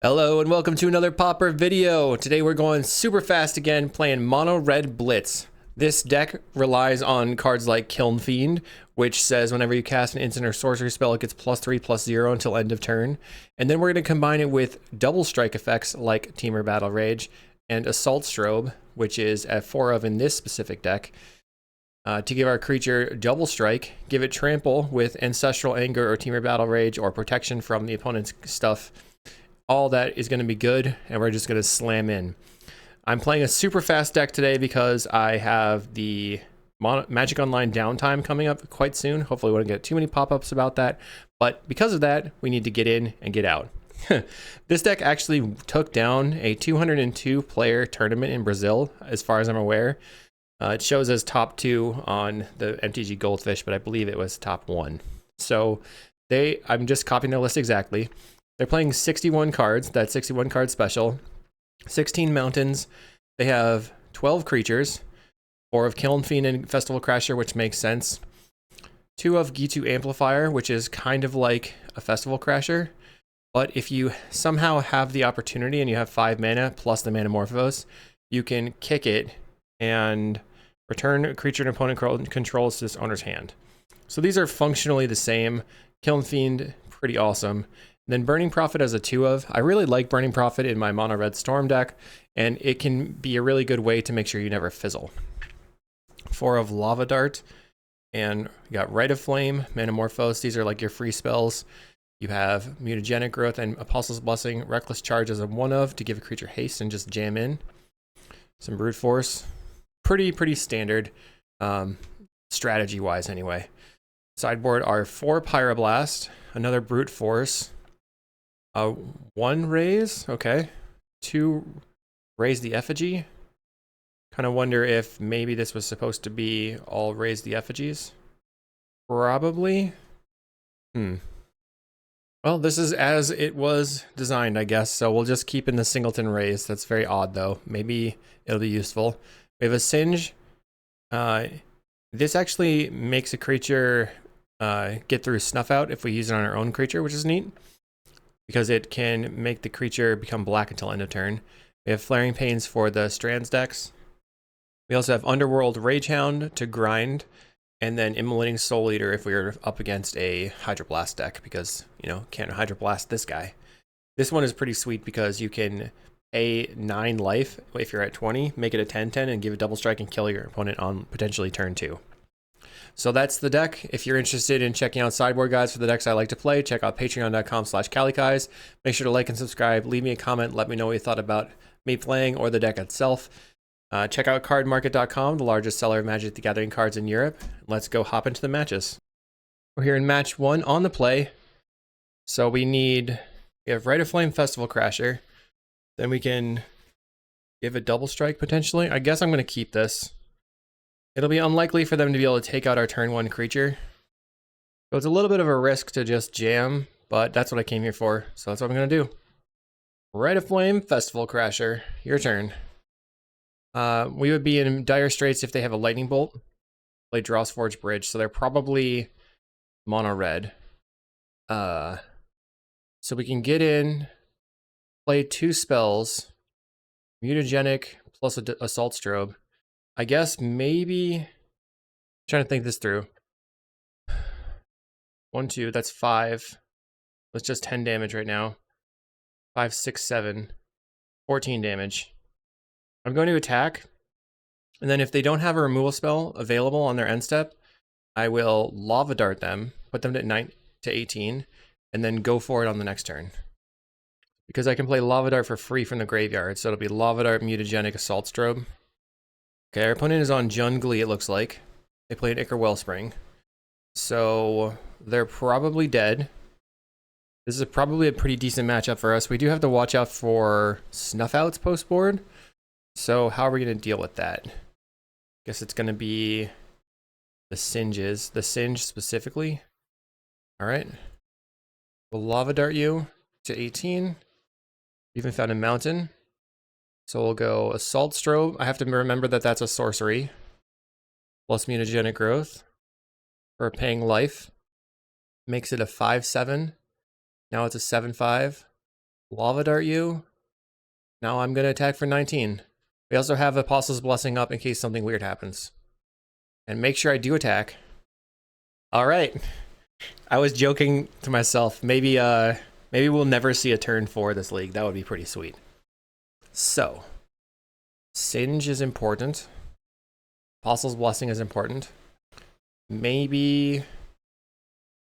Hello and welcome to another Pauper video. Today we're going super fast again, playing mono Red Blitz. This deck relies on cards like Kiln Fiend, which says whenever you cast an instant or sorcery spell, it gets +3/+0 until end of turn. And then we're going to combine it with double strike effects like Temur Battle Rage and Assault Strobe, which is at 4 of in this specific deck. To give our creature double strike, give it trample with Ancestral Anger or Temur Battle Rage or protection from the opponent's stuff. All that is going to be good, and we're just going to slam in. I'm playing a super fast deck today because I have the Magic Online downtime coming up quite soon. Hopefully we won't get too many pop-ups about that, but because of that, we need to get in and get out. This deck actually took down a 202 player tournament in Brazil, as far as I'm aware. It shows as top 2 on the MTG Goldfish, but I believe it was top 1. So I'm just copying their list exactly. They're playing 61 cards, that's 61 card special, 16 mountains. They have 12 creatures, 4 of Kiln Fiend and Festival Crasher, which makes sense. 2 of Gitu Amplifier, which is kind of like a Festival Crasher. But if you somehow have the opportunity and you have 5 mana plus the Manamorphose, you can kick it and return a creature an opponent controls to its owner's hand. So these are functionally the same. Kiln Fiend, pretty awesome. Then Burning Prophet as a 2 of. I really like Burning Prophet in my mono red Storm deck, and it can be a really good way to make sure you never fizzle. 4 of Lava Dart, and you got Rite of Flame, Manamorphose. These are like your free spells. You have Mutagenic Growth and Apostle's Blessing, Reckless Charge as a 1 of to give a creature haste and just jam in. Some Brute Force. Pretty standard, strategy-wise anyway. Sideboard are 4 Pyroblast, another Brute Force, 1 Raise, okay. 2 Raise the Effigy. Kind of wonder if maybe this was supposed to be all Raise the Effigies. Probably. Well, this is as it was designed, I guess, so we'll just keep in the Singleton Raise. That's very odd, though. Maybe it'll be useful. We have a Singe. This actually makes a creature get through Snuff Out if we use it on our own creature, which is neat, because it can make the creature become black until end of turn. We have Flaring Pains for the Strands decks. We also have Underworld Ragehound to grind, and then Immolating Soul Eater if we are up against a Hydroblast deck, because, you know, can't Hydroblast this guy. This one is pretty sweet because you can pay 9 life if you're at 20, make it a 10/10, and give a double strike and kill your opponent on potentially turn 2. So that's the deck. If you're interested in checking out sideboard guides for the decks I like to play, check out patreon.com/kalikaiz. Make sure to like and subscribe. Leave me a comment. Let me know what you thought about me playing or the deck itself. Check out cardmarket.com, the largest seller of Magic the Gathering cards in Europe. Let's go hop into the matches. We're here in match 1 on the play. So we have Rite of Flame, Festival Crasher. Then we can give a double strike potentially. I guess I'm going to keep this. It'll be unlikely for them to be able to take out our turn 1 creature. So it's a little bit of a risk to just jam, but that's what I came here for. So that's what I'm going to do. Rite of Flame, Festival Crasher, your turn. We would be in dire straits if they have a Lightning Bolt. Play Dross Forge Bridge, so they're probably mono red. So we can get in, play 2 spells, Mutagenic plus Assault Strobe. I guess maybe, trying to think this through. 1, 2, that's 5. That's just 10 damage right now. 5, 6, 7, 14 damage. I'm going to attack, and then if they don't have a removal spell available on their end step, I will Lava Dart them, put them at 9 to 18, and then go for it on the next turn. Because I can play Lava Dart for free from the graveyard, so it'll be Lava Dart, Mutagenic, Assault Strobe. Okay, our opponent is on Glee, it looks like. They played Ichor Wellspring. So they're probably dead. This is probably a pretty decent matchup for us. We do have to watch out for Snuff Outs post board. So how are we going to deal with that? Guess it's going to be the Singes. The Singe specifically. Alright. We'll Lava Dart you to 18. Even found a Mountain. So we'll go Assault Strobe. I have to remember that that's a sorcery. Plus Mutagenic Growth. For paying life. Makes it a 5/7. Now it's a 7/5. Lava Dart you. Now I'm going to attack for 19. We also have Apostle's Blessing up in case something weird happens. And make sure I do attack. All right. I was joking to myself. Maybe we'll never see a turn 4 this league. That would be pretty sweet. So, Singe is important. Apostle's Blessing is important. Maybe...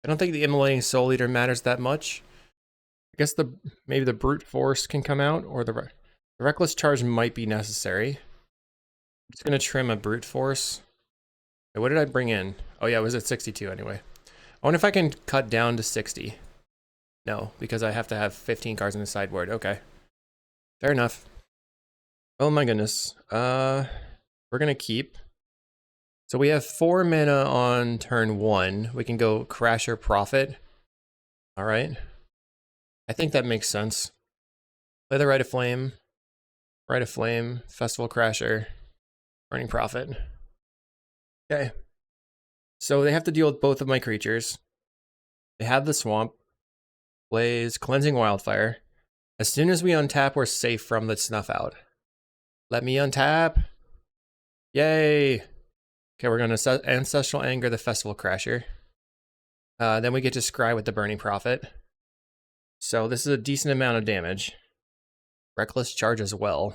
I don't think the Immolating Soul Eater matters that much. I guess maybe the Brute Force can come out, or the Reckless Charge might be necessary. I'm just going to trim a Brute Force. Wait, what did I bring in? Oh yeah, it was at 62 anyway. I wonder if I can cut down to 60. No, because I have to have 15 cards in the sideboard. Okay. Fair enough. Oh my goodness. We're going to keep. So we have 4 mana on turn 1. We can go Crasher Prophet. All right. I think that makes sense. Play the Rite of Flame. Rite of Flame. Festival Crasher. Burning Prophet. Okay. So they have to deal with both of my creatures. They have the Swamp. Plays Cleansing Wildfire. As soon as we untap, we're safe from the Snuff Out. Let me untap. Yay. Okay, we're going to Ancestral Anger the Festival Crasher. Then we get to Scry with the Burning Prophet. So this is a decent amount of damage. Reckless Charge as well.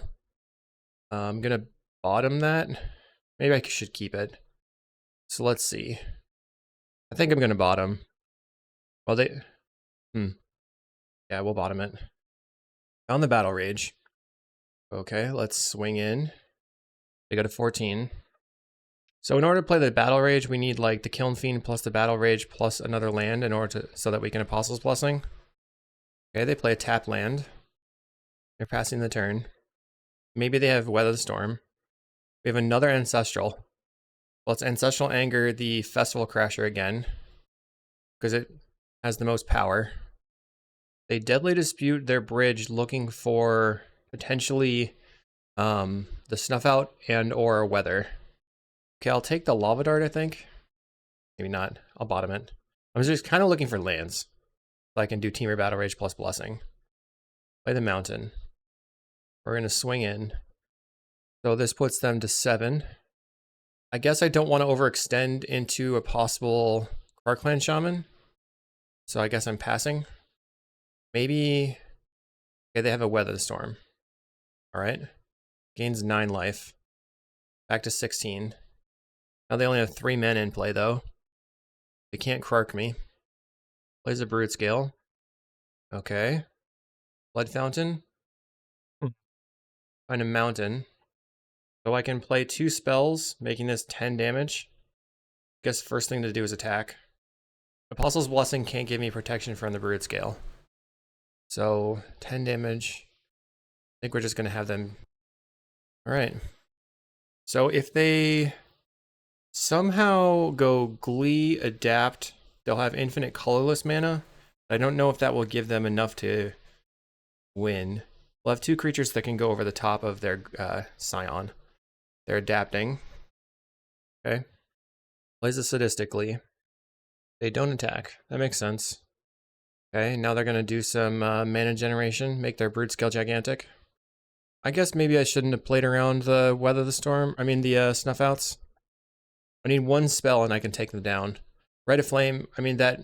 I'm going to bottom that. Maybe I should keep it. So let's see. I think I'm going to bottom. Well, yeah, we'll bottom it. On the Battle Rage. Okay, let's swing in. They go to 14. So in order to play the Battle Rage, we need like the Kiln Fiend plus the Battle Rage plus another land in order to so that we can Apostle's Blessing. Okay, they play a tap land. They're passing the turn. Maybe they have Weather the Storm. We have another Ancestral. Let's Ancestral Anger the Festival Crasher again, because it has the most power. They Deadly Dispute their bridge, looking for potentially the Snuff Out and or Weather. Okay, I'll take the Lava Dart, I think. Maybe not. I'll bottom it. I'm just kind of looking for lands. So I can do Temur Battle Rage plus Blessing. Play the Mountain. We're going to swing in. So this puts them to 7. I guess I don't want to overextend into a possible Krark-Clan Shaman. So I guess I'm passing. Maybe... Okay, they have a Weather the Storm. Alright. Gains 9 life. Back to 16. Now they only have 3 men in play, though. They can't Krark me. Plays a Brute Scale. Okay. Blood Fountain. Find a Mountain. So I can play 2 spells, making this 10 damage. Guess first thing to do is attack. Apostle's Blessing can't give me protection from the Brute Scale. So 10 damage. I think we're just going to have them. Alright. So if they somehow go Glee, Adapt, they'll have infinite colorless mana. I don't know if that will give them enough to win. We'll have 2 creatures that can go over the top of their Scion. They're adapting. Okay. Plays a Sadistically. They don't attack. That makes sense. Okay, now they're going to do some mana generation, make their Brute Scale gigantic. I guess maybe I shouldn't have played around the Weather the Storm. I mean the Snuff Outs. I need 1 spell and I can take them down. Rite of Flame, I mean that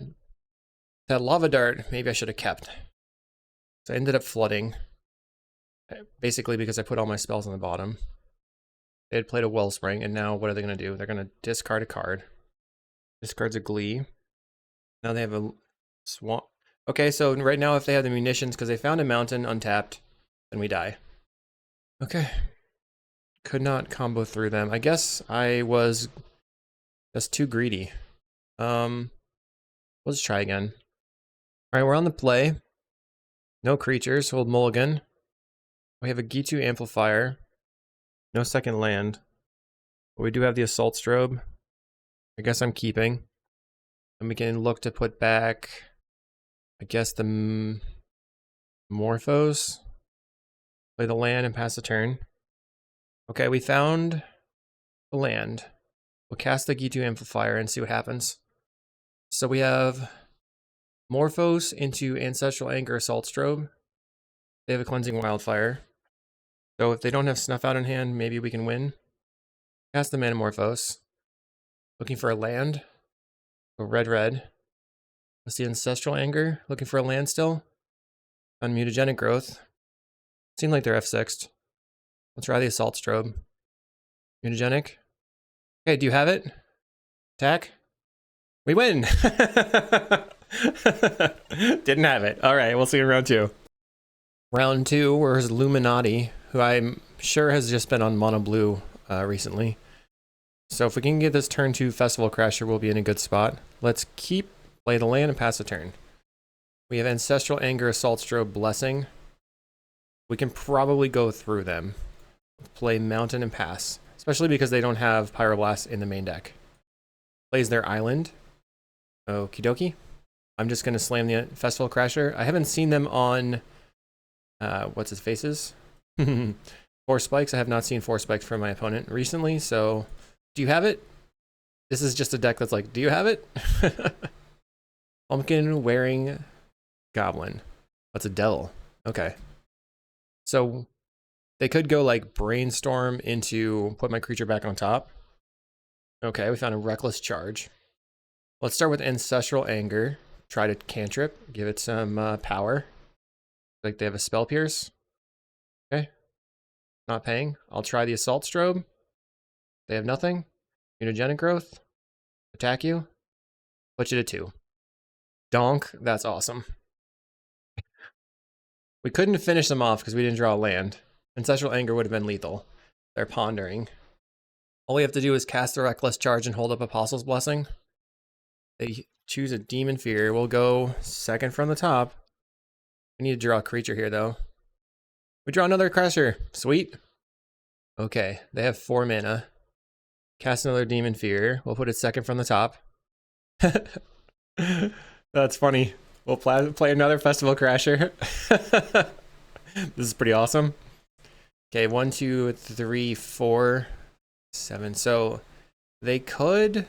Lava Dart, maybe I should have kept. So I ended up flooding. Basically because I put all my spells on the bottom. They had played a Wellspring, and now what are they going to do? They're going to discard a card. Discards a Glee. Now they have a Swamp. Okay, so right now if they have the munitions, because they found a Mountain untapped, then we die. Okay. Could not combo through them. I guess I was just too greedy. Let's try again. Alright, we're on the play. No creatures, hold mulligan. We have a Gitu Amplifier. No second land. But we do have the Assault Strobe. I guess I'm keeping. And we can look to put back, I guess, the Morphos. Play the land and pass the turn. Okay, we found the land. We'll cast the Gitu Amplifier and see what happens. So we have Morphos into Ancestral Anger Assault Strobe. They have a Cleansing Wildfire. So if they don't have Snuff Out in hand, maybe we can win. Cast the Manamorphose. Looking for a land. Go red. Let's see Ancestral Anger. Looking for a land still. On Mutagenic Growth. Seem like they're F6'd. Let's try the Assault Strobe. Mutagenic. Okay, do you have it? Attack. We win! Didn't have it. Alright, we'll see you in round 2. Round 2, where's Illuminati, who I'm sure has just been on mono blue recently. So if we can get this turn 2 Festival Crasher, we'll be in a good spot. Let's play the land and pass the turn. We have Ancestral Anger, Assault Strobe, Blessing. We can probably go through them. Play Mountain and pass, especially because they don't have Pyroblast in the main deck. Plays their island. Okie dokie. I'm just going to slam the Festival Crasher. I haven't seen them on... what's his faces? 4 spikes. I have not seen 4 spikes from my opponent recently, so... Do you have it? This is just a deck that's like, do you have it? Pumpkin wearing Goblin. That's a devil. Okay. So they could go like Brainstorm into put my creature back on top. Okay, we found a Reckless Charge. Let's start with Ancestral Anger. Try to cantrip. Give it some power. Like they have a Spell Pierce. Okay. Not paying. I'll try the Assault Strobe. They have nothing. Mutagenic Growth. Attack you. Put you to 2. Donk. That's awesome. We couldn't finish them off because we didn't draw a land. Ancestral Anger would have been lethal. They're pondering. All we have to do is cast a Reckless Charge and hold up Apostle's Blessing. They choose a Demon Fear. We'll go second from the top. We need to draw a creature here, though. We draw another Crusher. Sweet. Okay, they have 4 mana. Cast another Demon Fear. We'll put it second from the top. That's funny. We'll play another Festival Crasher. This is pretty awesome. Okay, 1, 2, 3, 4, 7. So they could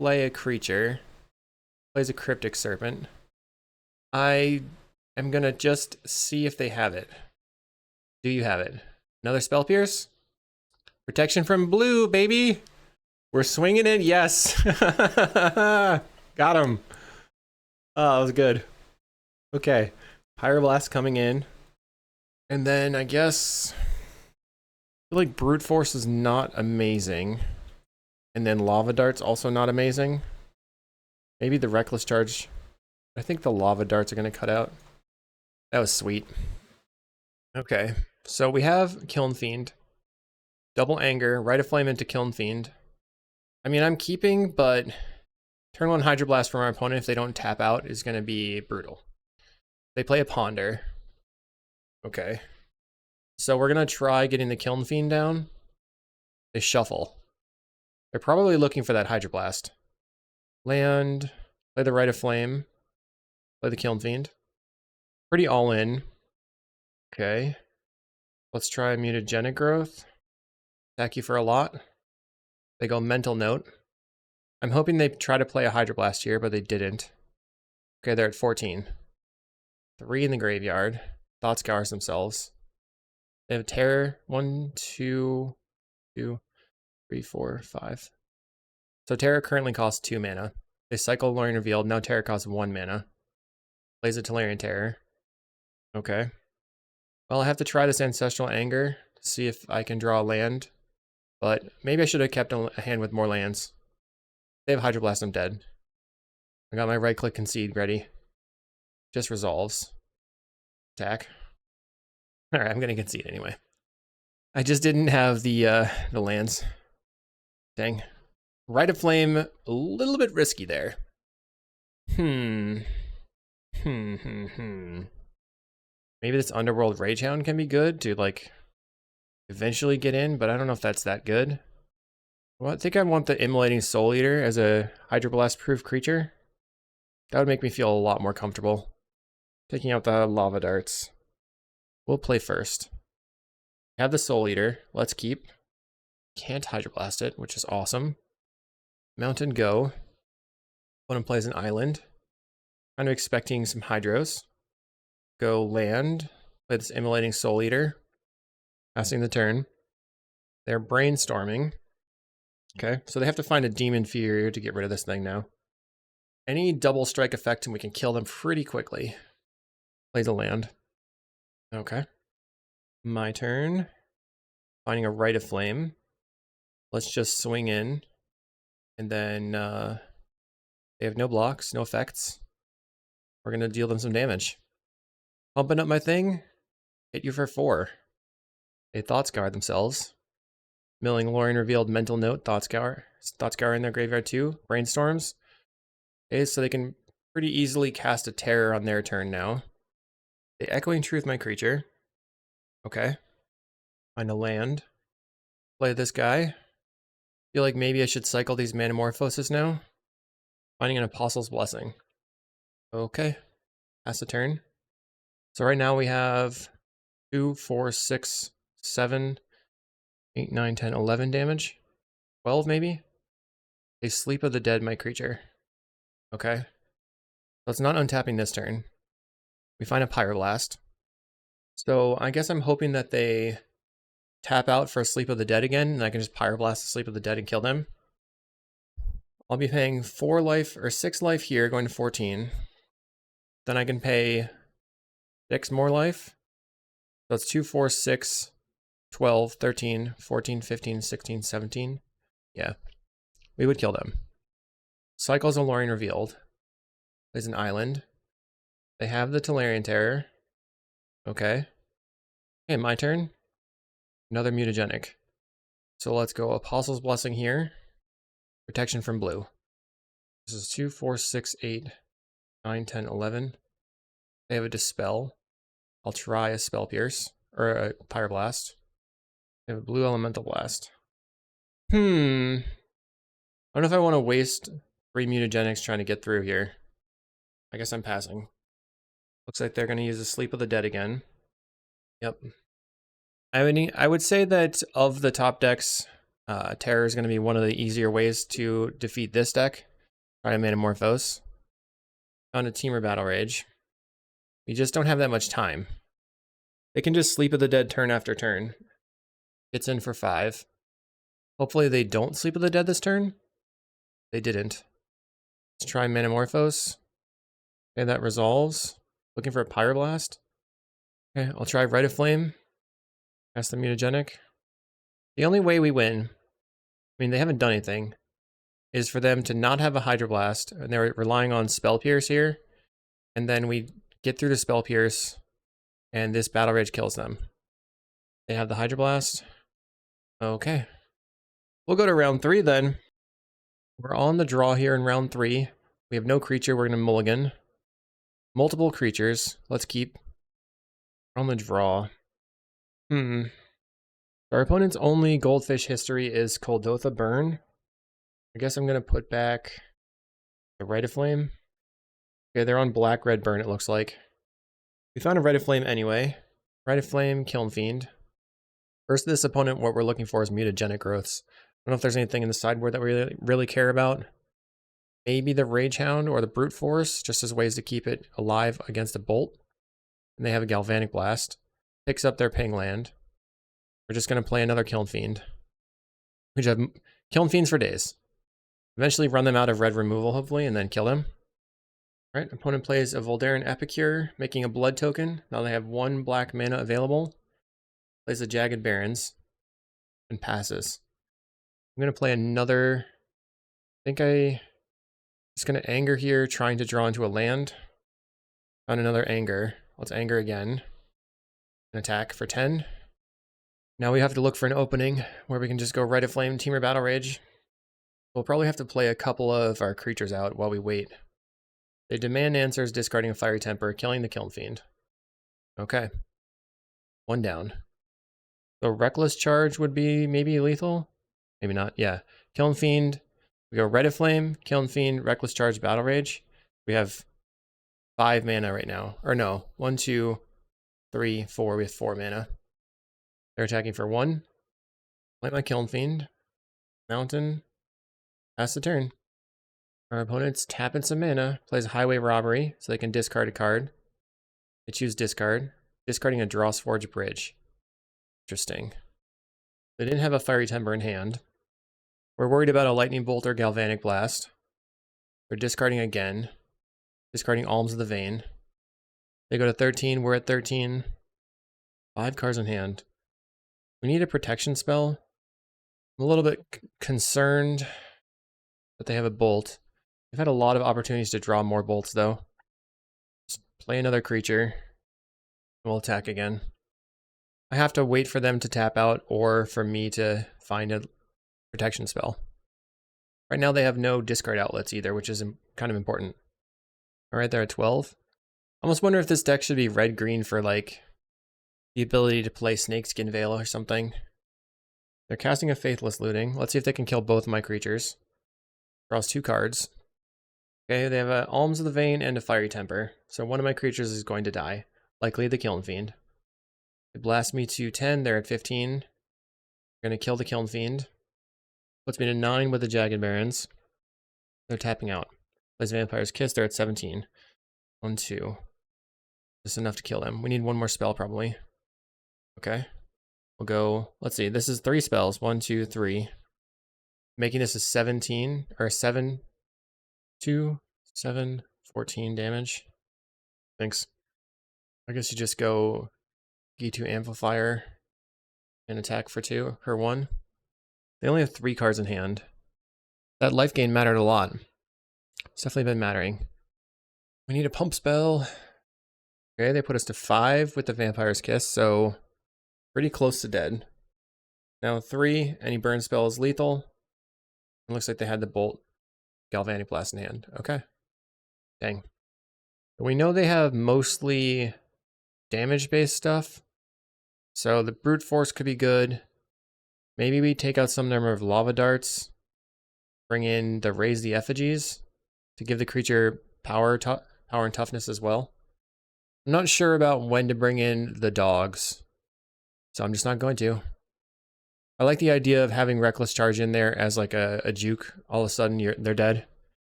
play a creature. Plays a Cryptic Serpent. I am going to just see if they have it. Do you have it? Another Spell Pierce? Protection from blue, baby! We're swinging it, yes! Got him! Oh, that was good. Okay. Pyroblast coming in. And then I guess... I feel like Brute Force is not amazing. And then Lava Dart's also not amazing. Maybe the Reckless Charge. I think the Lava Darts are going to cut out. That was sweet. Okay. So we have Kiln Fiend. Double Anger. Rite of Flame into Kiln Fiend. I mean, I'm keeping, but... Turn 1 Hydroblast from our opponent if they don't tap out is going to be brutal. They play a Ponder. Okay. So we're going to try getting the Kiln Fiend down. They shuffle. They're probably looking for that Hydroblast. Land. Play the Rite of Flame. Play the Kiln Fiend. Pretty all in. Okay. Let's try Mutagenic Growth. Attack you for a lot. They go Mental Note. I'm hoping they try to play a Hydroblast here, but they didn't. Okay, they're at 14. 3 in the graveyard. Thought Scours themselves. They have Terror. 1, 2, 3, 4, 5. So Terror currently costs 2 mana. They cycle Lorien Revealed. Now Terror costs 1 mana. Plays a Tolarian Terror. Okay. Well, I have to try this Ancestral Anger to see if I can draw a land. But maybe I should have kept a hand with more lands. They have Hydroblast, I'm dead. I got my right-click concede ready. Just resolves. Attack. Alright, I'm gonna concede anyway. I just didn't have the lands. Dang. Rite of Flame, a little bit risky there. Maybe this Underworld Ragehound can be good to, like, eventually get in, but I don't know if that's that good. Well, I think I want the Immolating Soul Eater as a Hydroblast-proof creature. That would make me feel a lot more comfortable. Taking out the Lava Darts. We'll play first. Have the Soul Eater. Let's keep. Can't Hydroblast it, which is awesome. Mountain go. Opponent plays an island. Kind of expecting some Hydros. Go land. Play this Immolating Soul Eater. Passing the turn. They're brainstorming. Okay, so they have to find a Demon Fury to get rid of this thing now. Any double strike effect and we can kill them pretty quickly. Plays a land. Okay. My turn. Finding a Rite of Flame. Let's just swing in. And then they have no blocks, no effects. We're going to deal them some damage. Pumping up my thing. Hit you for 4. They Thoughtscour themselves. Milling Lorien revealed Mental Note, Thoughtscour in their graveyard too. Brainstorms. Okay, so they can pretty easily cast a Terror on their turn now. They Echoing Truth my creature. Okay. Find a land. Play this guy. Feel like maybe I should cycle these Manamorphosis now. Finding an Apostle's Blessing. Okay. Pass the turn. So right now we have 2, 4, 6, 7, 8, 9, 10, 11 damage. 12 maybe? They Sleep of the Dead my creature. Okay. So it's not untapping this turn. We find a Pyroblast. So I guess I'm hoping that they tap out for a Sleep of the Dead again, and I can just Pyroblast the Sleep of the Dead and kill them. I'll be paying 4 life or 6 life here, going to 14. Then I can pay 6 more life. So it's 2, 4, 6, 12, 13, 14, 15, 16, 17. Yeah. We would kill them. Cycles of Lorien revealed. Plays an island. They have the Tolarian Terror. Okay. Okay, my turn. Another mutagenic. So let's go Apostle's Blessing here. Protection from blue. This is 2, 4, 6, 8, 9, 10, 11. They have a Dispel. I'll try a Spell Pierce. Or a Pyroblast. They have a blue Elemental Blast. I don't know if I want to waste 3 mutagenics trying to get through here. I guess I'm passing. Looks like they're going to use the Sleep of the Dead again. Yep. I would say that of the top decks, Terror is going to be one of the easier ways to defeat this deck. Try to Manamorphose. Found a Temur Battle Rage. We just don't have that much time. They can just Sleep of the Dead turn after turn. Gets in for 5. Hopefully they don't Sleep of the Dead this turn. They didn't. Let's try Manamorphose. Okay, that resolves. Looking for a Pyroblast. Okay, I'll try Rite of Flame. Cast the mutagenic. The only way we win, I mean, they haven't done anything, is for them to not have a Hydroblast, and they're relying on Spell Pierce here, and then we get through the Spell Pierce, and this Battle Rage kills them. They have the Hydroblast. Okay. We'll go to round 3 then. We're on the draw here in round 3. We have no creature, we're going to mulligan. Multiple creatures. Let's keep. We're on the draw. Our opponent's only Goldfish history is Kuldotha Burn. I guess I'm going to put back the Rite of Flame. Okay, they're on Black Red Burn, it looks like. We found a Rite of Flame anyway. Rite of Flame, Kiln Fiend. First, this opponent, what we're looking for is mutagenic growths. I don't know if there's anything in the sideboard that we really care about. Maybe the Rage Hound or the Brute Force, just as ways to keep it alive against a bolt. And they have a Galvanic Blast. Picks up their ping land. We're just going to play another Kiln Fiend. We just have Kiln Fiends for days. Eventually run them out of red removal, hopefully, and then kill them. All right, opponent plays a Voldaren Epicure, making a blood token. Now they have 1 black mana available. Plays a Jagged Barrens, and passes. I'm going to play another... I think I'm just going to Anger here, trying to draw into a land. Found another Anger. Let's Anger again. An attack for 10. Now we have to look for an opening where we can just go Rite of Flame, Temur Battle Rage. We'll probably have to play a couple of our creatures out while we wait. They demand answers, discarding a Fiery Temper, killing the Kiln Fiend. Okay. 1 down. The Reckless Charge would be maybe lethal? Maybe not, yeah. Kiln Fiend. We go Rite of Flame, Kiln Fiend, Reckless Charge, Battle Rage. We have 5 mana right now. Or no, 1, 2, 3, 4. We have 4 mana. They're attacking for 1. Light my Kiln Fiend. Mountain. Pass the turn. Our opponent's tapping some mana. Plays Highway Robbery, so they can discard a card. They choose discard. discarding a Drawsforge Bridge. Interesting. They didn't have a Fiery Temper in hand. We're worried about a Lightning Bolt or Galvanic Blast. They're discarding again. Discarding Alms of the Vein. They go to 13, we're at 13. 5 cards in hand. We need a protection spell. I'm a little bit concerned that they have a bolt. They've had a lot of opportunities to draw more bolts though. Just play another creature. We'll attack again. I have to wait for them to tap out or for me to find a protection spell. Right now they have no discard outlets either, which is kind of important. Alright, they're at 12. I almost wonder if this deck should be red-green for like the ability to play Snakeskin Veil or something. They're casting a Faithless Looting. Let's see if they can kill both of my creatures. Draws 2 cards. Okay, they have an Alms of the Vein and a Fiery Temper. So one of my creatures is going to die. Likely the Kiln Fiend. They blast me to 10, they're at 15. They're going to kill the Kiln Fiend. Puts me to 9 with the Jagged Barons. They're tapping out. Plays Vampire's Kiss, they're at 17. 1, 2. Just enough to kill them. We need one more spell probably. Okay. We'll go, let's see, this is 3 spells. 1, 2, 3. Making this a 17, or 7, 2, 7, 14 damage. Thanks. I guess you just go G2 Amplifier and attack for 2, or 1. They only have 3 cards in hand. That life gain mattered a lot. It's definitely been mattering. We need a pump spell. Okay, they put us to 5 with the Vampire's Kiss, so pretty close to dead. Now 3, any burn spell is lethal. It looks like they had the Bolt Galvanic Blast in hand. Okay. Dang. We know they have mostly damage-based stuff. So the Brute Force could be good. Maybe we take out some number of Lava Darts. Bring in the Raise the Effigies to give the creature power and toughness as well. I'm not sure about when to bring in the dogs, so I'm just not going to. I like the idea of having Reckless Charge in there as like a juke. All of a sudden they're dead.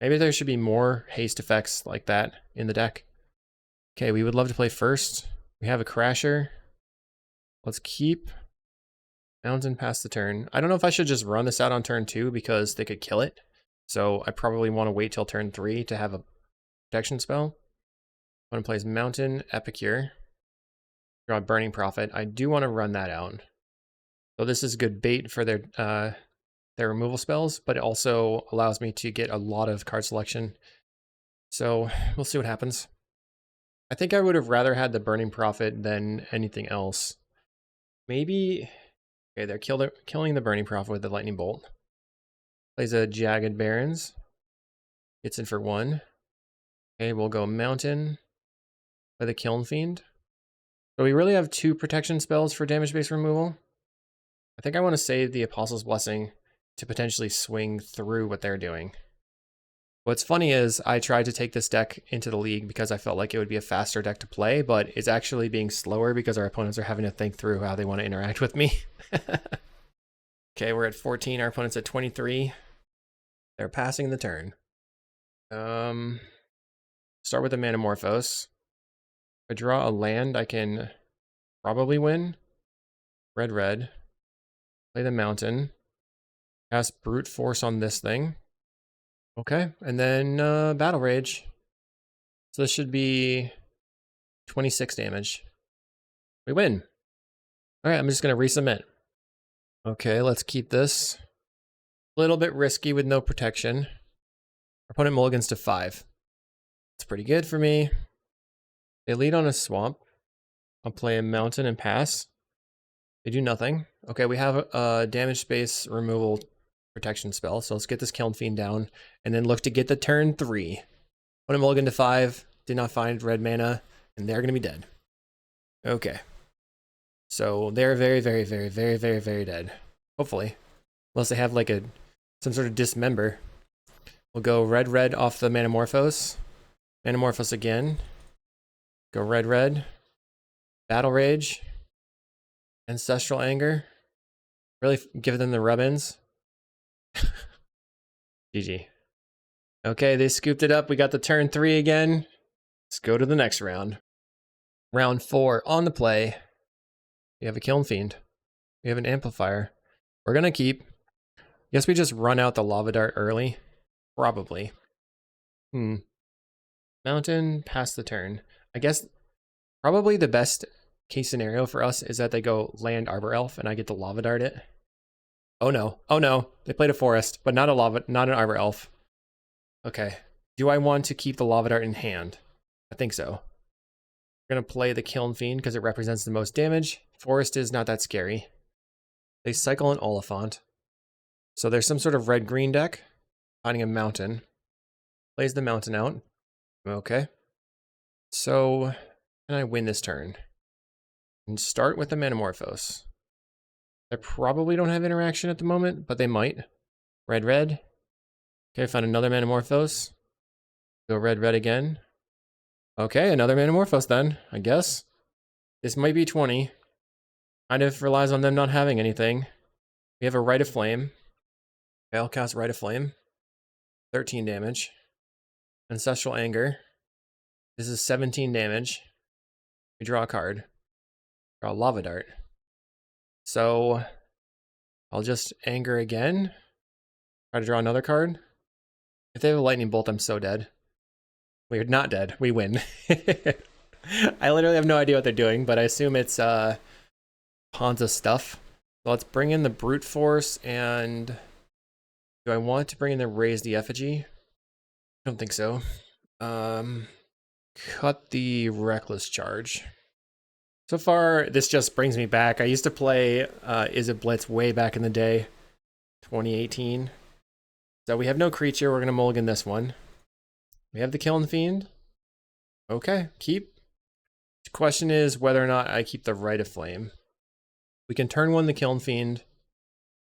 Maybe there should be more haste effects like that in the deck. Okay, we would love to play first. We have a Crasher. Let's keep Mountain past the turn. I don't know if I should just run this out on turn 2 because they could kill it. So I probably want to wait till turn 3 to have a protection spell. One plays Mountain, Epicure. Draw Burning Prophet. I do want to run that out. So this is good bait for their removal spells, but it also allows me to get a lot of card selection. So we'll see what happens. I think I would have rather had the Burning Prophet than anything else. Maybe... Okay, they're killing the Burning Prophet with the Lightning Bolt. Plays a Jagged Barons. Gets in for 1. Okay, we'll go Mountain. Play the Kiln Fiend. So we really have 2 protection spells for damage-based removal. I think I want to save the Apostle's Blessing to potentially swing through what they're doing. What's funny is I tried to take this deck into the league because I felt like it would be a faster deck to play, but it's actually being slower because our opponents are having to think through how they want to interact with me. Okay, we're at 14, our opponent's at 23. They're passing the turn. Start with a Manamorphose. If I draw a land, I can probably win. Red, red. Play the Mountain. Cast Brute Force on this thing. Okay, and then Battle Rage. So this should be 26 damage. We win. All right, I'm just going to resubmit. Okay, let's keep this. A little bit risky with no protection. Our opponent mulligans to 5. It's pretty good for me. They lead on a swamp. I'll play a Mountain and pass. They do nothing. Okay, we have a damage space removal protection spell, so let's get this Kiln Fiend down and then look to get the turn 3. Put a mulligan to 5, did not find red mana, and they're going to be dead. Okay. So they're very, very, very, very, very, very dead. Hopefully. Unless they have like some sort of dismember. We'll go red, red off the Manamorphose. Manamorphose again. Go red, red. Battle Rage. Ancestral Anger. Really give them the rub-ins. GG. Okay, they scooped it up. We got the turn 3 again. Let's go to the next round. Round 4 on the play. We have a Kiln Fiend. We have an Amplifier. We're gonna keep. Guess we just run out the Lava Dart early. Probably. Mountain, pass the turn. I guess probably the best case scenario for us is that they go land Arbor Elf and I get to Lava Dart it. Oh no. Oh no. They played a forest, but not an Arbor Elf. Okay. Do I want to keep the Lava Dart in hand? I think so. We're gonna play the Kiln Fiend because it represents the most damage. Forest is not that scary. They cycle an Oliphant. So there's some sort of red-green deck. Finding a mountain. Plays the mountain out. Okay. So, can I win this turn? And start with the Manamorphose. They probably don't have interaction at the moment, but they might. Red, red. Okay, found another Manamorphose. Go red, red again. Okay, another Manamorphose then, I guess. This might be 20. Kind of relies on them not having anything. We have a Rite of Flame. Okay, I'll cast Rite of Flame. 13 damage. Ancestral Anger. This is 17 damage. We draw a card. Draw a Lava Dart. So I'll just Anger again. Try to draw another card. If they have a Lightning Bolt, I'm so dead. We're not dead. We win. I literally have no idea what they're doing, but I assume it's Ponza stuff. So let's bring in the Brute Force, and do I want to bring in the Raise the Effigy? I don't think so. Cut the Reckless Charge. So far, this just brings me back. I used to play Is It Blitz way back in the day, 2018. So we have no creature. We're going to mulligan this one. We have the Kiln Fiend. Okay, keep. The question is whether or not I keep the Rite of Flame. We can turn one the Kiln Fiend.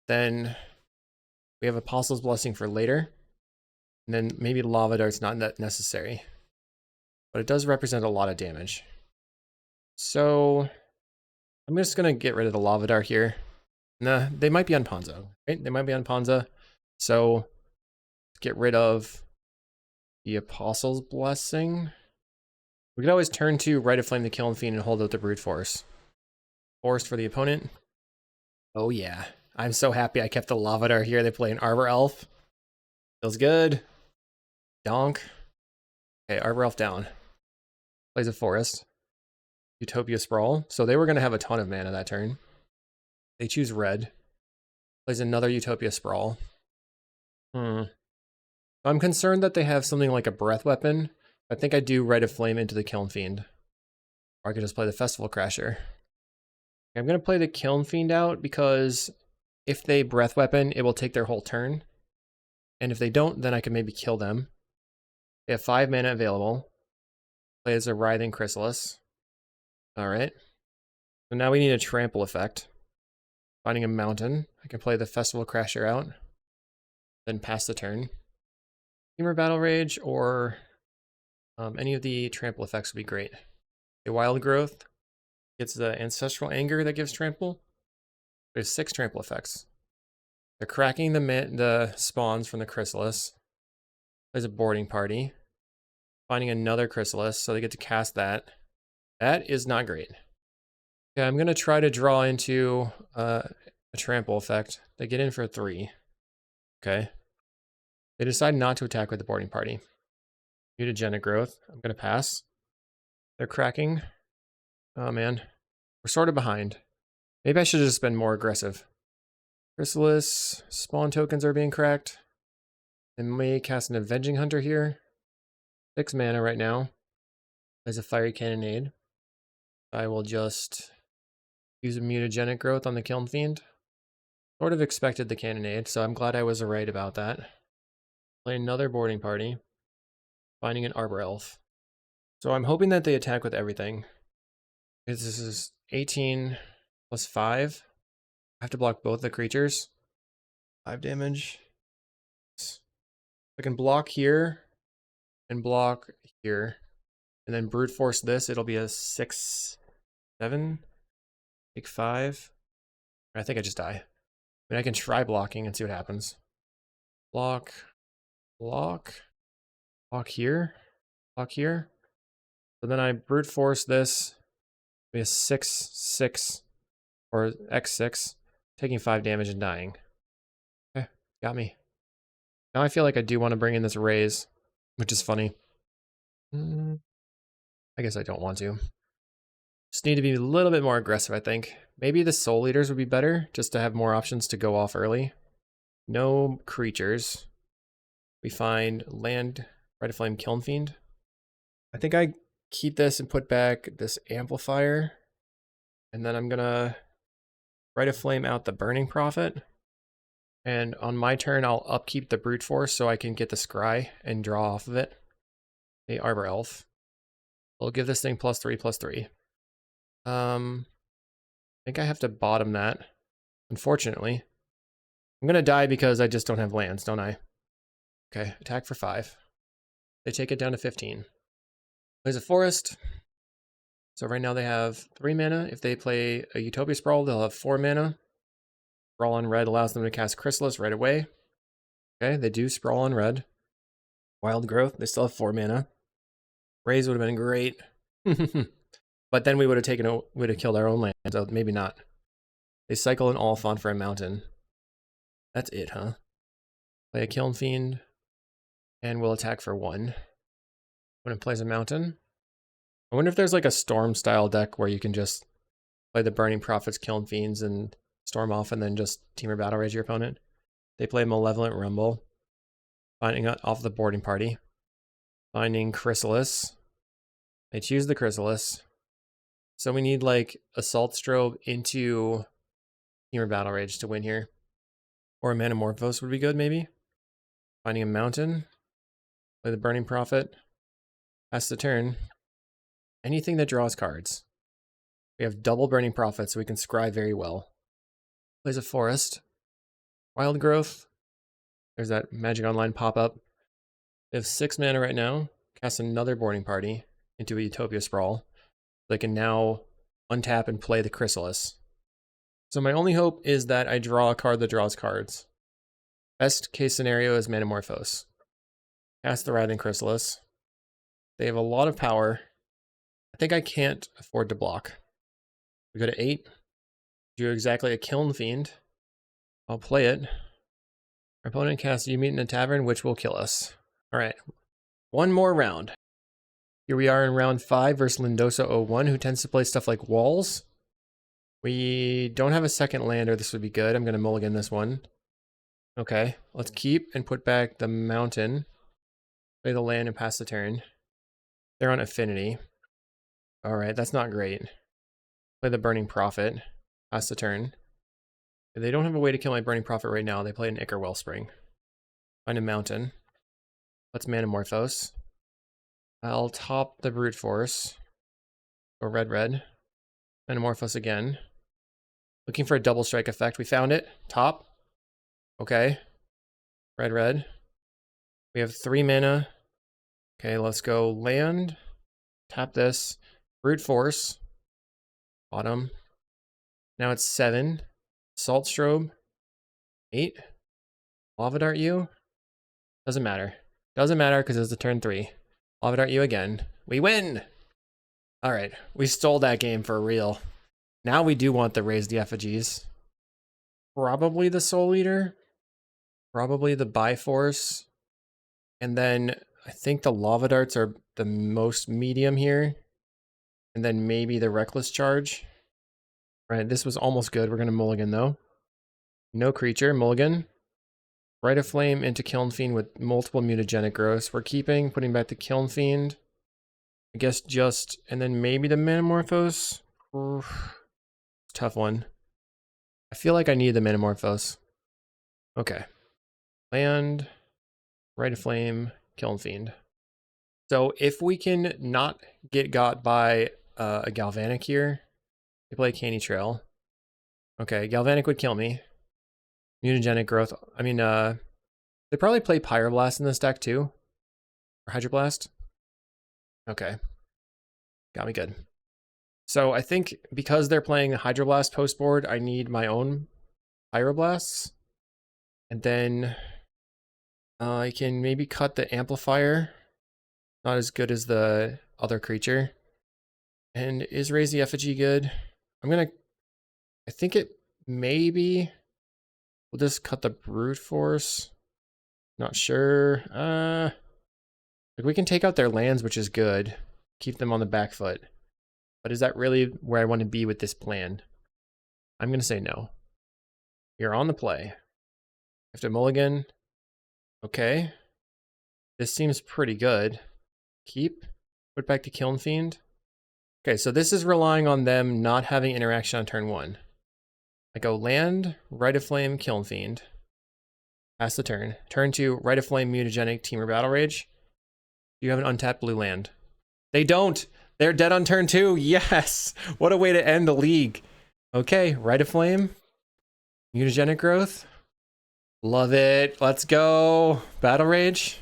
Then we have Apostle's Blessing for later. And then maybe Lava Dart's not that necessary. But it does represent a lot of damage. So I'm just going to get rid of the Lava Dart here. Nah, they might be on Ponza, right? They might be on Ponza. So let's get rid of the Apostle's Blessing. We could always turn to Rite of Flame the Kiln Fiend and hold out the Brute Force. Forest for the opponent. Oh yeah. I'm so happy I kept the Lava Dart here. They play an Arbor Elf. Feels good. Donk. Okay, Arbor Elf down. Plays a Forest. Utopia Sprawl. So they were going to have a ton of mana that turn. They choose red. Plays another Utopia Sprawl. I'm concerned that they have something like a Breath Weapon. I think I do Rite of Flame into the Kiln Fiend. Or I could just play the Festival Crasher. I'm going to play the Kiln Fiend out because if they Breath Weapon, it will take their whole turn. And if they don't, then I can maybe kill them. They have 5 mana available. Play as a Writhing Chrysalis. Alright. So now we need a trample effect. Finding a mountain. I can play the Festival Crasher out. Then pass the turn. Humor Battle Rage or any of the trample effects would be great. A Wild Growth gets the Ancestral Anger that gives trample. There's 6 trample effects. They're cracking the spawns from the Chrysalis. There's a boarding party. Finding another Chrysalis, so they get to cast that. That is not great. Okay, I'm going to try to draw into a trample effect. They get in for 3. Okay. They decide not to attack with the boarding party. Mutagenic Growth. I'm going to pass. They're cracking. Oh man. We're sort of behind. Maybe I should have just been more aggressive. Chrysalis. Spawn tokens are being cracked. They may cast an Avenging Hunter here. 6 mana right now. There's a Fiery Cannonade. I will just use a Mutagenic Growth on the Kiln Fiend. Sort of expected the Cannonade, so I'm glad I was right about that. Play another boarding party. Finding an Arbor Elf. So I'm hoping that they attack with everything. This is 18 plus 5. I have to block both the creatures. 5 damage. I can block here and block here. And then Brute Force this. It'll be a 6, 7. Take 5. I think I just die. I mean, I can try blocking and see what happens. Block. Block. Block here. Block here. So then I Brute Force this. We have 6/6 or X6, taking 5 damage and dying. Okay, got me. Now I feel like I do want to bring in this raise, which is funny. I guess I don't want to. Just need to be a little bit more aggressive, I think. Maybe the Soul Eaters would be better, just to have more options to go off early. No creatures. We find land, Red Flame, Kiln Fiend. I think I keep this and put back this amplifier. And then I'm gonna Rite of Flame out the Burning Prophet. And on my turn, I'll upkeep the Brute Force so I can get the Scry and draw off of it. The Arbor Elf. I'll give this thing +3/+3. I think I have to bottom that, unfortunately. I'm gonna die because I just don't have lands, don't I? Okay, attack for 5. They take it down to 15. Plays a forest. So right now they have 3 mana. If they play a Utopia Sprawl, they'll have 4 mana. Sprawl on red allows them to cast Chrysalis right away. Okay, they do Sprawl on red. Wild Growth, they still have 4 mana. Raise would have been great. But then we would have killed our own land, so maybe not. They cycle an Oliphant for a mountain. That's it, huh? Play a Kiln Fiend, and we'll attack for 1. When it plays a mountain. I wonder if there's like a Storm style deck where you can just play the Burning Prophets, Kiln Fiends, and storm off and then just Teamer Battle Rage your opponent. They play Malevolent Rumble, finding off the boarding party. Finding Chrysalis. They choose the Chrysalis. So we need like Assault Strobe into Teamer Battle Rage to win here. Or a Manamorphose would be good, maybe. Finding a mountain. Play the Burning Prophet. Pass the turn. Anything that draws cards. We have double Burning Prophet, so we can scry very well. Plays a forest. Wild Growth. There's that Magic Online pop-up. They have 6 mana right now. Cast another boarding party into a Utopia Sprawl. They can now untap and play the Chrysalis. So my only hope is that I draw a card that draws cards. Best case scenario is Manamorphose. Cast the Writhing Chrysalis. They have a lot of power. I think I can't afford to block. We go to 8. Do exactly a Kiln Fiend. I'll play it. Our opponent casts You Meet in a Tavern, which will kill us. Alright. One more round. Here we are in round 5 versus Lindosa01, who tends to play stuff like Walls. We don't have a second lander. This would be good. I'm going to mulligan this one. Okay. Let's keep and put back the mountain. Play the land and pass the turn. They're on Affinity. Alright, that's not great. Play the Burning Prophet. Pass the turn. They don't have a way to kill my Burning Prophet right now. They play an Ichor Wellspring. Find a mountain. Let's Manamorphose. I'll top the Brute Force. Go red. Manamorphose again. Looking for a double strike effect. We found it. Top. Okay. Red. We have 3 mana. Okay, let's go land. Tap this. Brute Force. Bottom. Now it's 7. Salt Strobe. 8. Lava Dart you. Doesn't matter. Doesn't matter because it's a turn 3. Lava Dart you again. We win! Alright, we stole that game for real. Now we do want the Raise the Effigies. Probably the Soul Eater. Probably the Biforce. And then I think the Lava Darts are the most medium here. And then maybe the Reckless Charge. Right, this was almost good. We're going to mulligan though. No creature, mulligan. Rite of Flame into Kiln Fiend with multiple mutagenic growths. We're keeping, putting back the Kiln Fiend. I guess just, and then maybe the Manamorphose. Tough one. I feel like I need the Manamorphose. Okay. Land, Rite of Flame, Kiln Fiend. So if we can not get got by a Galvanic here, they play Canny Trail. Okay, Galvanic would kill me. Mutagenic growth. I mean, they probably play Pyroblast in this deck too. Or Hydroblast. Okay. Got me good. So I think because they're playing Hydroblast post board, I need my own Pyroblasts. And then I can maybe cut the Amplifier. Not as good as the other creature. And is Raise the Effigy good? I think it maybe. We'll just cut the brute force. Not sure. Like we can take out their lands, which is good. Keep them on the back foot. But is that really where I want to be with this plan? I'm going to say no. You're on the play. Have to mulligan. Okay. This seems pretty good. Keep. Put back to Kiln Fiend. Okay, so this is relying on them not having interaction on turn 1. I go land, Rite of Flame, Kiln Fiend. Pass the turn. Turn 2, Rite of Flame, Mutagenic, Temur Battle Rage. Do you have an untapped blue land? They don't! They're dead on turn 2! Yes! What a way to end the league! Okay, Rite of Flame. Mutagenic Growth. Love it. Let's go. Battle Rage.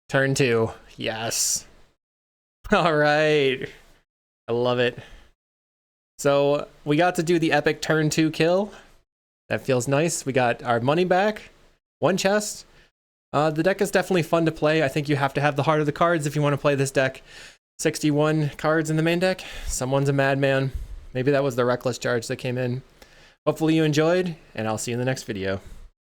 Turn 2. Yes. Alright. I love it. So we got to do the epic turn 2 kill. That feels nice. We got our money back. 1 chest. The deck is definitely fun to play. I think you have to have the heart of the cards if you want to play this deck. 61 cards in the main deck. Someone's a madman. Maybe that was the reckless charge that came in. Hopefully you enjoyed, and I'll see you in the next video.